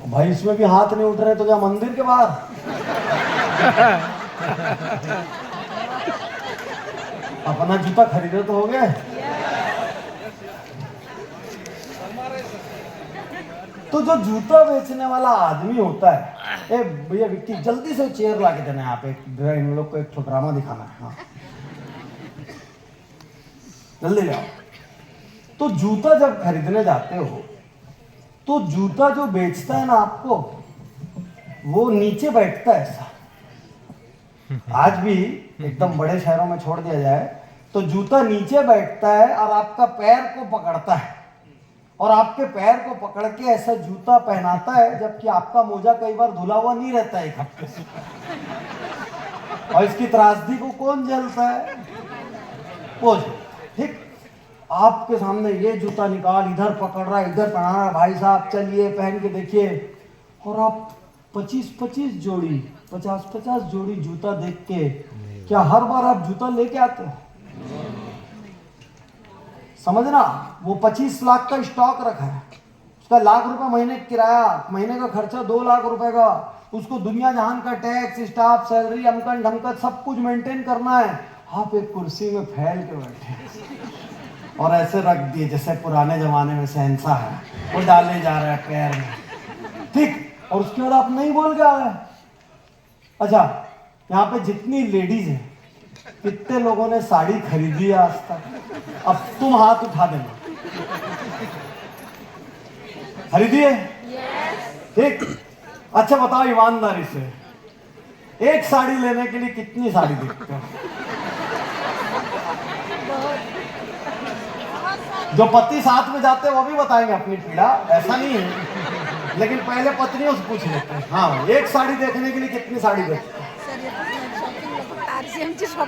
भाई इसमें भी हाथ नहीं उठ रहे तो क्या मंदिर के बाहर? अपना जूता खरीदे तो हो गए। तो जो जूता बेचने वाला आदमी होता है, ए भैया विक्की जल्दी से चेयर ला के देना यहाँ पे, इन लोग को एक तो ड्रामा दिखाना है। हाँ जल्दी ले आओ। तो जूता जब खरीदने जाते हो तो जूता जो बेचता है ना आपको, वो नीचे बैठता है ऐसा। आज भी एकदम बड़े शहरों में छोड़ दिया जाए तो जूता नीचे बैठता है और आपका पैर को पकड़ता है और आपके पैर को पकड़ के ऐसा जूता पहनाता है, जबकि आपका मोजा कई बार धुला हुआ नहीं रहता है एक हफ्ते से। और इसकी त्रासदी को कौन झेलता है? वो ठीक आपके सामने ये जूता निकाल, इधर पकड़ रहा है, इधर पहना रहा है, भाई साहब चलिए पहन के देखिए। और आप 25-25 जोड़ी 50-50 जोड़ी जूता देख के क्या हर बार आप जूता लेके आते हो? समझना, वो 25 लाख का स्टॉक रखा है, उसका लाख रुपए महीने किराया, महीने का खर्चा 2 लाख रुपए का, उसको दुनिया जहान का टैक्स, स्टाफ, सैलरी, अमकन ढमकन सब कुछ मेंटेन करना है। आप एक कुर्सी में फैल के बैठे और ऐसे रख दिए जैसे पुराने जमाने में शहंशाह है, वो डाले जा रहा है पैर में, ठीक। और उसके बाद आप नहीं बोल के आ गए। अच्छा, यहाँ पे जितनी लेडीज हैं, कितने लोगों ने साड़ी खरीदी है आज तक? अब तुम हाथ उठा देना, खरीदी है? ठीक। अच्छा बताओ ईमानदारी से, एक साड़ी लेने के लिए कितनी साड़ी देखते हो? जो पति साथ में जाते हैं वो भी बताएंगे अपनी पीड़ा, ऐसा नहीं है, लेकिन पहले पत्नियों से पूछ लेते हैं। हाँ, एक साड़ी देखने के लिए कितनी साड़ी देखते हैं?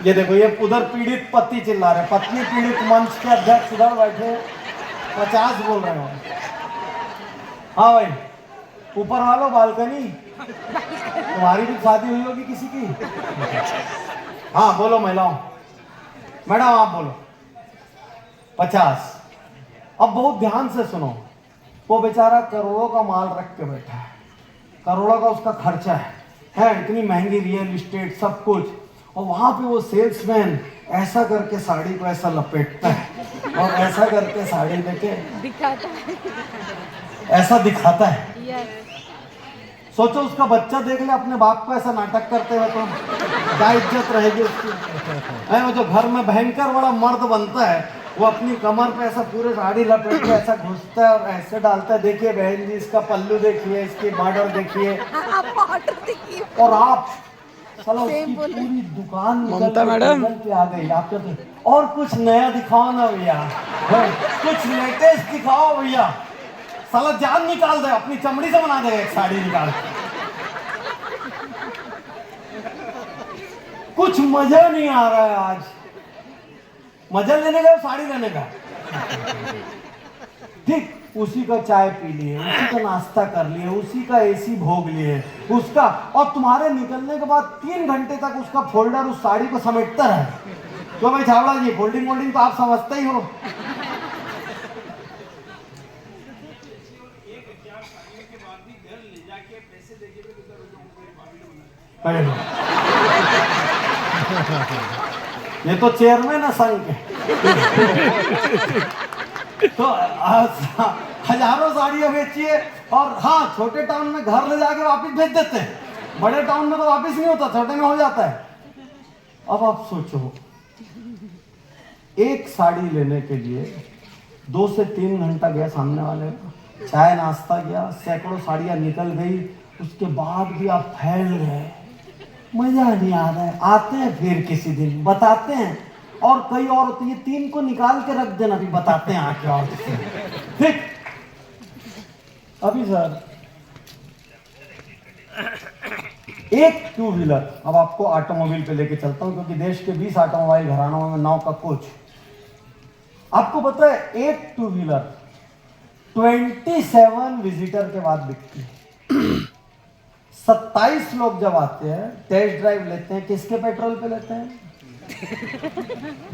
ये देखो, ये उधर पीड़ित पति चिल्ला रहे, पत्नी पीड़ित मंच के अध्यक्ष उधर बैठे 50 बोल रहे हो। हाँ भाई, ऊपर वालों बालकनी, तुम्हारी भी शादी हुई होगी किसी की? हाँ बोलो महिलाओं, मैडम आप बोलो। 50। अब बहुत ध्यान से सुनो, वो बेचारा करोड़ों का माल रख के बैठा है, करोड़ों का उसका खर्चा है, इतनी महंगी रियल एस्टेट सब कुछ, और वहां पे वो सेल्समैन ऐसा करके साड़ी को ऐसा लपेटता है और ऐसा करके साड़ी लेके दिखाता है, ऐसा दिखाता है। सोचो उसका बच्चा देख ले अपने बाप को ऐसा नाटक करते हुए, तो क्या इज्जत रहेगी उसकी? वो जो घर में भयंकर बड़ा मर्द बनता है, वो अपनी कमर पे ऐसा पूरे साड़ी लपेट के ऐसा घुसता है और ऐसे डालता है, देखिए बहन जी इसका पल्लू देखिए, इसकी बॉर्डर देखिए, और आप चलो उसकी पूरी दुकान निकल के आ गई। आप कहते और कुछ नया दिखाओ ना भैया, कुछ लेटेस्ट दिखाओ भैया, साला जान निकाल दे, अपनी चमड़ी से बना दे एक साड़ी निकाल। कुछ मजा नहीं आ रहा है आज, मजा लेने का साड़ी लेने का, ठीक। उसी का चाय पी लिए, उसी का नाश्ता कर लिए, उसी का एसी भोग लिए उसका, और तुम्हारे निकलने के बाद 3 घंटे तक उसका फोल्डर उस साड़ी को समेटता रहे। तो भाई छावड़ा जी, फोल्डिंग वोल्डिंग तो आप समझते ही हो। ये तो चेयरमैन है संघ के। तो हजारों साड़ियां बेचिए, और हाँ छोटे टाउन में घर ले जाके वापस भेज देते हैं, बड़े टाउन में तो वापस नहीं होता, छोटे में हो जाता है। अब आप सोचो, एक साड़ी लेने के लिए 2 से 3 घंटा गया सामने वाले, चाय नाश्ता किया, सैकड़ों साड़ियां निकल गई, उसके बाद भी आप फैल गए, मजा नहीं आ रहा है। आते हैं फिर किसी दिन बताते हैं, और कई और होती है, 3 को निकाल के रख देना, भी बताते हैं आके और ठीक। अभी सर एक 2 व्हीलर, अब आपको ऑटोमोबाइल पे लेके चलता हूं, क्योंकि देश के 20 ऑटोमोबाइल घरानों में 9 का कोच। आपको पता है एक 2 व्हीलर 27 विजिटर के बाद बिकती है। 27 लोग जब आते हैं, टेस्ट ड्राइव लेते हैं, किसके पेट्रोल पे लेते हैं?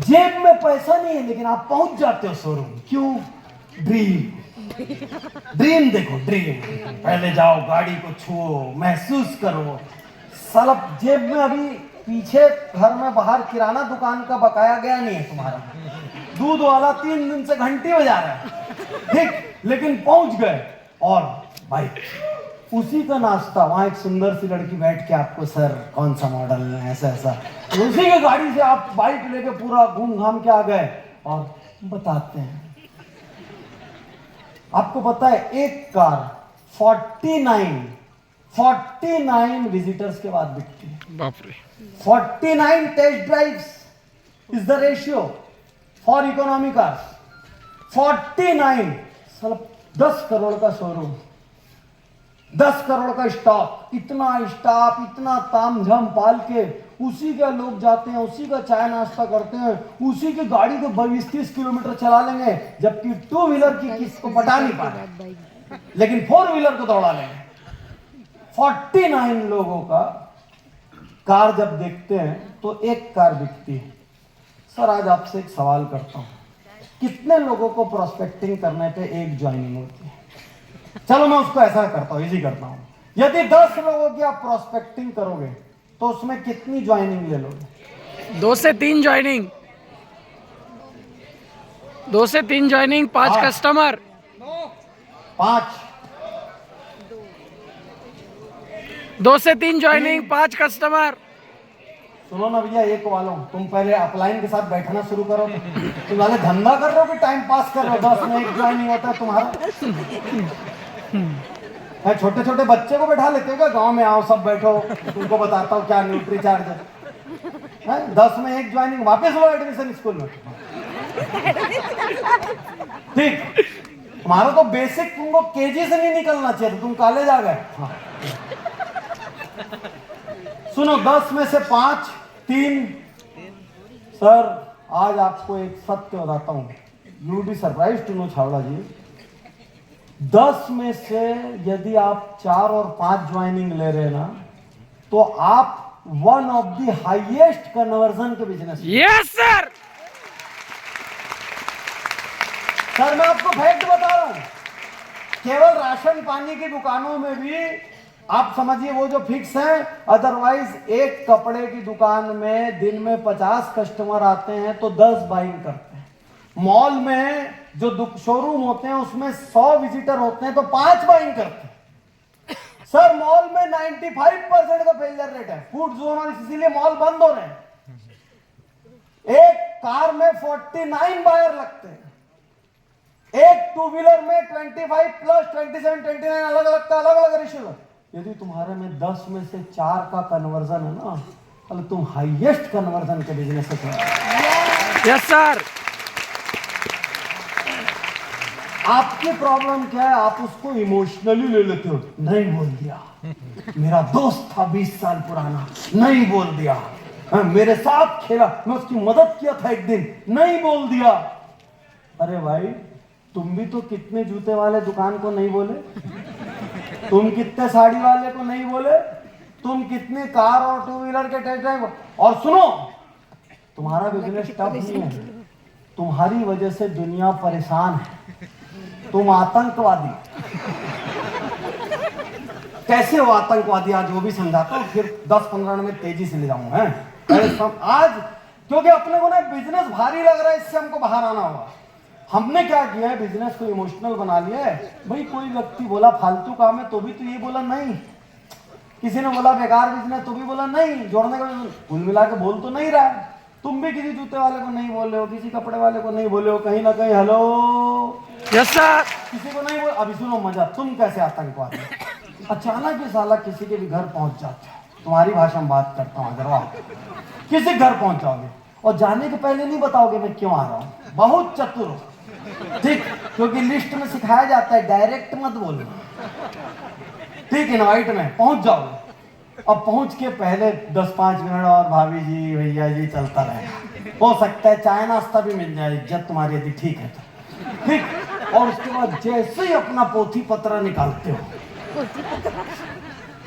जेब में पैसा नहीं है, लेकिन आप पहुंच जाते हो शोरूम, क्यों? ड्रीम। ड्रीम देखो, ड्रीम। पहले जाओ, गाड़ी को छुओ, महसूस करो। साला जेब में अभी पीछे घर में बाहर किराना दुकान का बकाया गया नहीं है तुम्हारा। दूध वाला 3 दिन से घंटी बजा रहा है, ठीक, लेकिन पहुंच गए। और भाई उसी का नाश्ता, वहां एक सुंदर सी लड़की बैठ के आपको, सर कौन सा मॉडल है, ऐसा ऐसा, उसी की गाड़ी से आप बाइक लेके पूरा घूम घाम के आ गए और बताते हैं। आपको पता है एक कार 49 विजिटर्स के बाद बिकती है। बाप रे। 49 test drives is the ratio for economy cars. 49, साला 10 करोड़ का शोरूम, 10 करोड़ का स्टॉक, इतना स्टाफ, इतना तामझाम पाल के उसी के लोग जाते हैं, उसी का चाय नाश्ता करते हैं, उसी की गाड़ी को 20-30 किलोमीटर चला लेंगे, जबकि 2 व्हीलर की किसी को पटा नहीं पाए, लेकिन 4 व्हीलर को दौड़ा लेंगे। 49 लोगों का कार जब देखते हैं तो एक कार बिकती है। सर आज आपसे एक सवाल करता हूं, कितने लोगों को प्रोस्पेक्टिंग करने पे एक ज्वाइनिंग होती है? चलो मैं उसको ऐसा करता हूं, इजी करता हूं। यदि 10 लोगों की आप प्रोस्पेक्टिंग करोगे तो उसमें कितनी ज्वाइनिंग ले लोगे? 2 से 3 ज्वाइनिंग, 2 से 3 ज्वाइनिंग, 5 कस्टमर। 5, 2 से 3 ज्वाइनिंग, 5 कस्टमर। सुनो ना भैया, एक वालों, तुम पहले अपलाइन के साथ बैठना शुरू करो। तुम वाले धंधा कर रहे हो कि टाइम पास कर रहे हो? 10 में एक ज्वाइनिंग होता है तुम्हारा। छोटे छोटे बच्चे को बैठा लेते हो क्या? गांव में आओ सब बैठो, तुमको बताता हूँ क्या न्यूट्री चार्ज है। 10 में एक ज्वाइनिंग, वापस लो एडमिशन स्कूल में। ठीक, तुम्हारा तो बेसिक तुमको केजी से नहीं निकलना चाहिए, तुम कॉलेज आ गए। हाँ। सुनो, 10 में से 5, 3। सर आज आपको एक सत्य बताता हूं, you be surprise to know छावड़ा जी, 10 में से यदि आप 4 और 5 ज्वाइनिंग ले रहे ना, तो आप one of the highest conversion के बिजनेस। Yes sir. सर मैं आपको फैक्ट बता रहा हूं, केवल राशन पानी की दुकानों में भी आप समझिए वो जो फिक्स है, अदरवाइज एक कपड़े की दुकान में दिन में 50 कस्टमर आते हैं तो 10 बाइंग करते हैं। मॉल में जो शोरूम होते हैं उसमें 100 विजिटर होते हैं तो 5 बाइंग करते हैं। सर मॉल में 95% का फेलियर रेट है, फूड जोन, और इसीलिए मॉल बंद हो रहे हैं। एक कार में 49 बायर लगते हैं, एक 2 व्हीलर में 25 प्लस 27, 29 अलग अलग का अलग अलग रेशियो। यदि तुम्हारे में 10 में से 4 का कन्वर्जन है ना, तो तुम हाईएस्ट कन्वर्जन के बिजनेस से। Yes sir. आपकी प्रॉब्लम क्या है? आप उसको इमोशनली ले लेते हो। नहीं बोल दिया, मेरा दोस्त था 20 साल पुराना, नहीं बोल दिया, मेरे साथ खेला, मैं उसकी मदद किया था एक दिन, नहीं बोल दिया। अरे भाई तुम भी तो कितने जूते वाले दुकान को नहीं बोले, तुम कितने साड़ी वाले को नहीं बोले, तुम कितने कार और 2 व्हीलर के टेस्ट ड्राइव। और सुनो, तुम्हारा बिजनेस टफ नहीं है, तुम्हारी वजह से दुनिया परेशान है, तुम आतंकवादी। कैसे हो आतंकवादी? आज वो भी समझाता हूं, फिर 10-15 में तेजी से ले जाऊंगा। आज क्योंकि अपने को ना बिजनेस भारी लग रहा है, इससे हमको बाहर आना होगा। हमने क्या किया है, बिजनेस को इमोशनल बना लिया है। भाई कोई व्यक्ति बोला फालतू काम है तो भी तो ये बोला नहीं, किसी ने बोला बेकार बिजनेस तो भी बोला नहीं, जोड़ने का कुल मिला के बोल तो नहीं रहा है। तुम भी किसी जूते वाले को नहीं बोल रहे हो, किसी कपड़े वाले को नहीं बोले हो, कहीं ना कहीं हेलो यस सर, किसी को नहीं बोल। अभी सुनो मजा, तुम कैसे आतंकवादी अचानक ही साला किसी के भी घर पहुंच जाते हो। तुम्हारी भाषा में बात करता हूँ, अगर आप किसी घर पहुंच जाओगे और जाने के पहले नहीं बताओगे मैं क्यों आ रहा हूँ, बहुत चतुर हो, ठीक, क्योंकि लिस्ट में सिखाया जाता है डायरेक्ट मत बोलना, ठीक, इनवाइट में पहुंच जाओगे। अब पहुंच के पहले 10-5 मिनट और भाभी जी भैया जी चलता रहेगा, हो सकता है चाय नाश्ता भी मिल जाए, इज्जत तुम्हारी यदि ठीक है तो, ठीक। और उसके बाद जैसे ही अपना पोथी पत्रा निकालते हो,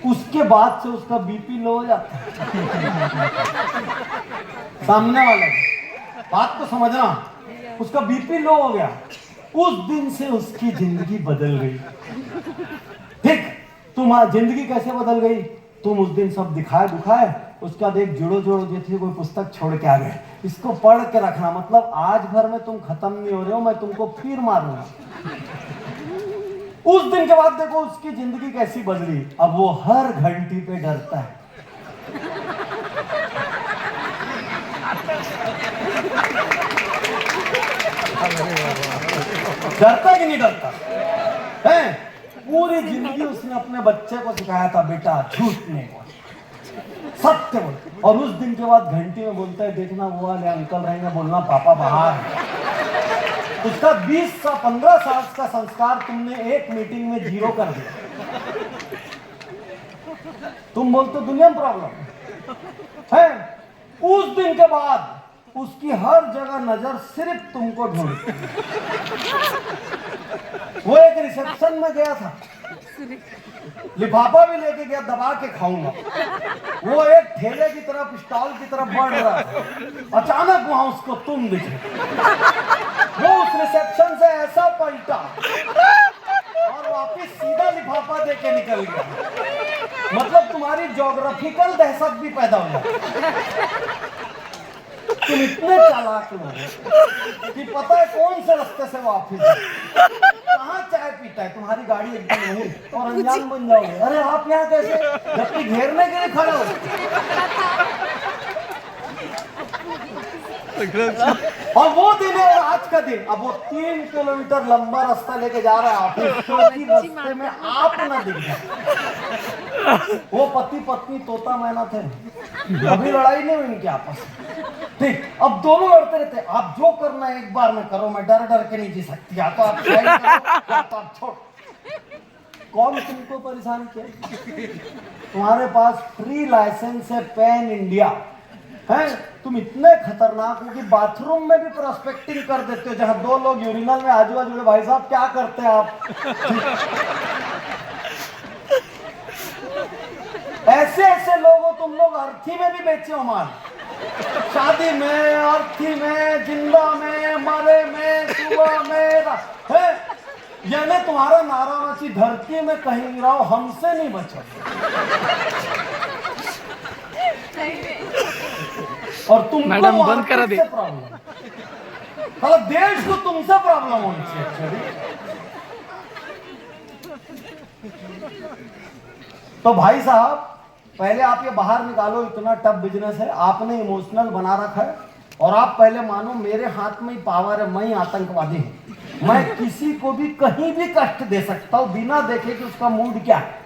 उसके बाद से उसका बीपी लो हो जाता है। सामने वाले बात को समझना, उसका बीपी लो हो गया, उस दिन से उसकी जिंदगी बदल गई। ठीक, जिंदगी कैसे बदल गई? तुम उस दिन सब दिखाए दुखाए, उसके बाद एक जुड़ो जोड़ो जो थी कोई पुस्तक छोड़ के आ गए, इसको पढ़ के रखना, मतलब आज भर में तुम खत्म नहीं हो रहे हो, मैं तुमको फिर मारूंगा। उस दिन के बाद देखो उसकी जिंदगी कैसी बदली। अब वो हर घंटी पे डरता है। डरता कि नहीं डरता है? पूरी जिंदगी उसने अपने बच्चे को सिखाया था, बेटा झूठ नहीं बोल, सत्य बोल। और उस दिन के बाद घंटी में बोलता है, देखना वो वाले अंकल रहेंगे, बोलना पापा बाहर है। उसका 15 साल का संस्कार तुमने एक मीटिंग में जीरो कर दिया। तुम बोलते दुनिया में प्रॉब्लम है। उस दिन के बाद उसकी हर जगह नजर सिर्फ तुमको ढूंढती। वो एक रिसेप्शन में गया था, लिफाफा भी लेके गया, दबा के खाऊंगा। वो एक ठेले की तरफ, स्टॉल की तरफ बढ़ रहा था, अचानक वहां उसको तुम दिखे। वो उस रिसेप्शन से ऐसा पलटा और वापिस सीधा लिफाफा देके निकल गया। मतलब तुम्हारी ज्योग्राफिकल दहशत भी पैदा हो जाती। तुम इतने चालाक लोग हो कि पता है कौन से रास्ते से वापिस कहाँ चाय पीता है, तुम्हारी गाड़ी एकदम नहीं, और अनजान बन जाओगे। अरे आप यहाँ कैसे, जबकि घेरने के लिए खड़े हो। और वो दिन है आज का दिन। अब वो 3 किलोमीटर लंबा रास्ता लेके जा रहा है ऑफिस, क्योंकि रास्ते में आप ना दिख जाए। वो पति पत्नी तोता मैना थे, अभी लड़ाई नहीं हुई इनके आपस में। ठीक, अब दोनों लड़ते रहते। आप जो करना है एक बार में करो, मैं डर डर के नहीं जी सकती, या तो आप साइड करो या तो आप छोड़। कौन तुमको परेशान किया? तुम्हारे पास फ्री लाइसेंस है पैन इंडिया है, तुम इतने खतरनाक हो कि बाथरूम में भी प्रोस्पेक्टिंग कर देते हो। जहां 2 लोग यूरिनल में आजू बाजू, भाई साहब क्या करते हैं आप? ऐसे ऐसे लोग हो तुम लोग, अर्थी में भी बेचे हो माल, शादी में, अर्थी में, जिंदा में, मरे में, सुबह में है। यानी तुम्हारा नारावाची धरती में कहीं रहो, हमसे नहीं बचो। और तुमको मैडम बंद करा दे। प्रॉब्लम, मतलब देश को तुमसे प्रॉब्लम होनी चाहिए। तो भाई साहब पहले आप ये बाहर निकालो, इतना टफ बिजनेस है, आपने इमोशनल बना रखा है। और आप पहले मानो मेरे हाथ में ही पावर है, मैं ही आतंकवादी हूं, मैं किसी को भी कहीं भी कष्ट दे सकता हूं बिना देखे कि उसका मूड क्या है।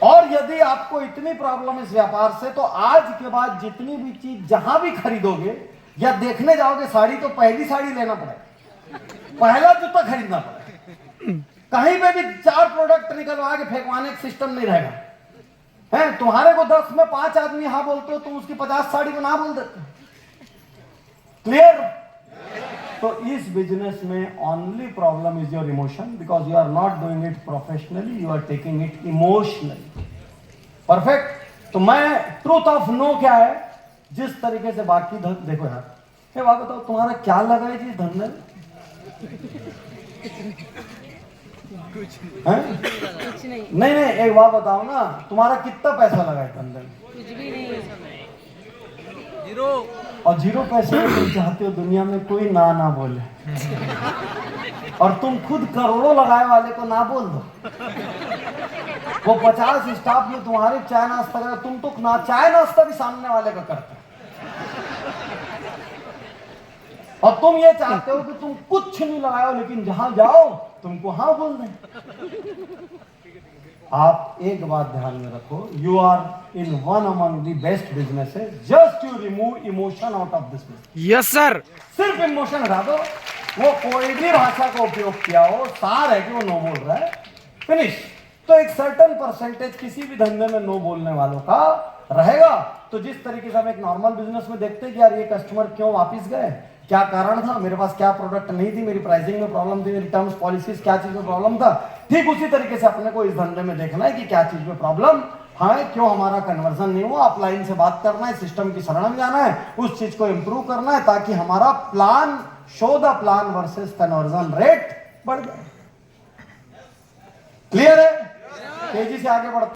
और यदि आपको इतनी प्रॉब्लम इस व्यापार से, तो आज के बाद जितनी भी चीज जहां भी खरीदोगे या देखने जाओगे, साड़ी तो पहली साड़ी लेना पड़ेगा, पहला जूता खरीदना पड़ेगा। कहीं पे भी 4 प्रोडक्ट निकलवा के फेंकवाने का सिस्टम नहीं रहेगा। है तुम्हारे को 10 में 5 आदमी हाँ बोलते हो, तुम उसकी 50 साड़ी को ना बोल देते। क्लियर? तो इस बिजनेस में only problem is your emotion, because you are not doing it professionally, you are taking it emotionally. Perfect. तो मैं ट्रूथ ऑफ नो क्या है, जिस तरीके से बाकी देखो यार, ये बात बताओ, तुम्हारा क्या लगा है जी धंधे में? कुछ नहीं। एक बात बताओ ना, तुम्हारा कितना पैसा लगा है धंधे में? कुछ भी नहीं, जीरो। और 0 पैसे में तुम चाहते हो दुनिया में कोई ना बोले, और तुम खुद करोड़ों लगाए वाले को ना बोल दो। वो 50 स्टाफ में तुम्हारे चाय नाश्ता कर, तुम तो ना चाय नाश्ता भी सामने वाले का करते। और तुम ये चाहते हो कि तुम कुछ नहीं लगाओ, लेकिन जहां जाओ तुमको हाँ बोल दें। आप एक बात ध्यान में रखो, you are in one among the best businesses, just you remove emotion out of this business. Yes sir. सिर्फ इमोशन हटा दो। वो कोई भी भाषा का उपयोग किया हो, सार है कि वो नो बोल रहा है, फिनिश। तो एक सर्टेन परसेंटेज किसी भी धंधे में नो बोलने वालों का रहेगा। तो जिस तरीके से हम एक नॉर्मल बिजनेस में देखते हैं कि यार ये कस्टमर क्यों वापस गए, क्या कारण था, मेरे पास क्या प्रोडक्ट नहीं थी, मेरी प्राइसिंग में प्रॉब्लम थी, मेरी टर्म्स पॉलिसीज क्या चीज में प्रॉब्लम था, ठीक उसी तरीके से अपने को इस धंधे में देखना है कि क्या चीज में प्रॉब्लम है, क्यों हमारा कन्वर्जन नहीं हुआ, अपलाइन से बात करना है, सिस्टम की शरण में जाना है, उस चीज को इंप्रूव करना है, ताकि हमारा plan show the plan versus conversion rate बढ़ गया। क्लियर है? तेजी से आगे बढ़ते